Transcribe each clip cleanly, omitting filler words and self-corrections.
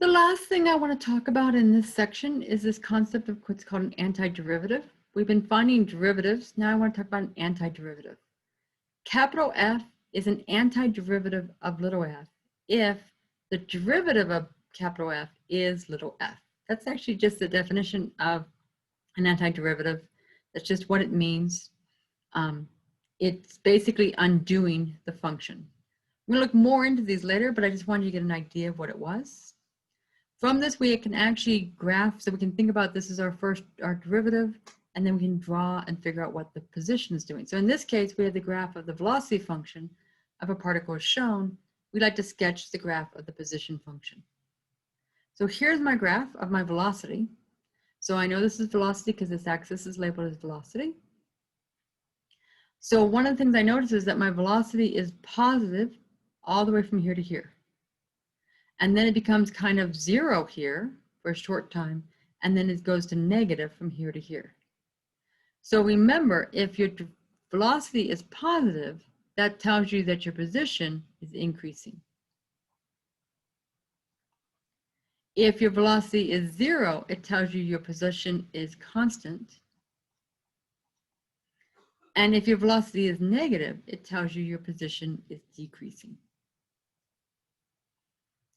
The last thing I want to talk about in this section is this concept of what's called an antiderivative. We've been finding derivatives. Now I want to talk about an antiderivative. Capital F is an antiderivative of little f if the derivative of capital F is little f. That's actually just the definition of an antiderivative. That's just what it means. It's basically undoing the function. I'm going to look more into these later, but I just wanted you to get an idea of what it was. From this, we can actually graph, so we can think about this as our derivative, and then we can draw and figure out what the position is doing. So in this case, we have the graph of the velocity function of a particle as shown. We like to sketch the graph of the position function. So here's my graph of my velocity. So I know this is velocity because this axis is labeled as velocity. So one of the things I notice is that my velocity is positive all the way from here to here. And then it becomes kind of zero here for a short time, and then it goes to negative from here to here. So remember, if your velocity is positive, that tells you that your position is increasing. If your velocity is zero, it tells you your position is constant. And if your velocity is negative, it tells you your position is decreasing.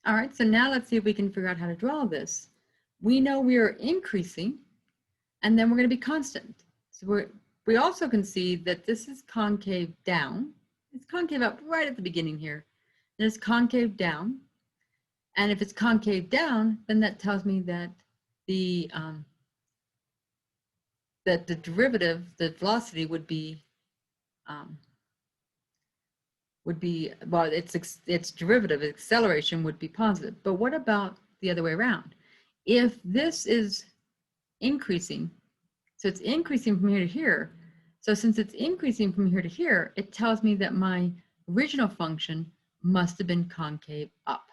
All right, so now let's see if we can figure out how to draw this. We know we are increasing, and then we're going to be constant. So we also can see that this is concave down. It's concave up right at the beginning here. And it's concave down. And if it's concave down, then that tells me that the derivative, the velocity would be well, its derivative, acceleration, would be positive. But what about the other way around? If this is increasing, so it's increasing from here to here, so since it's increasing from here to here, it tells me that my original function must have been concave up.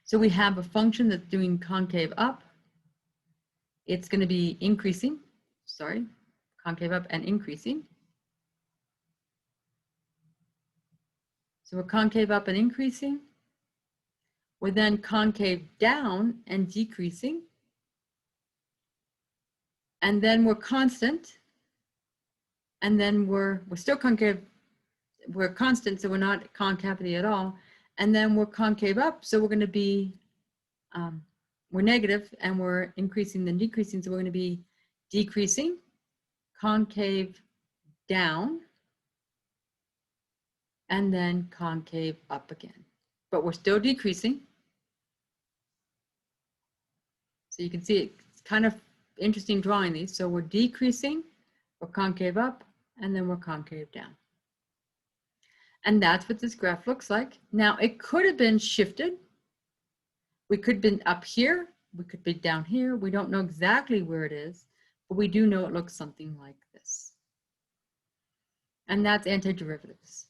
So we have a function that's doing concave up. It's going to be increasing, concave up and increasing. So we're concave up and increasing. We're then concave down and decreasing. And then we're constant. And then we're still concave. We're constant, so we're not concavity at all. And then we're concave up, so we're going to be, we're negative, and we're increasing then decreasing, so we're going to be decreasing, concave down, and then concave up again. But we're still decreasing. So you can see it's kind of interesting drawing these. So we're decreasing, we're concave up, and then we're concave down. And that's what this graph looks like. Now, it could have been shifted. We could have been up here. We could be down here. We don't know exactly where it is, but we do know it looks something like this. And that's antiderivatives.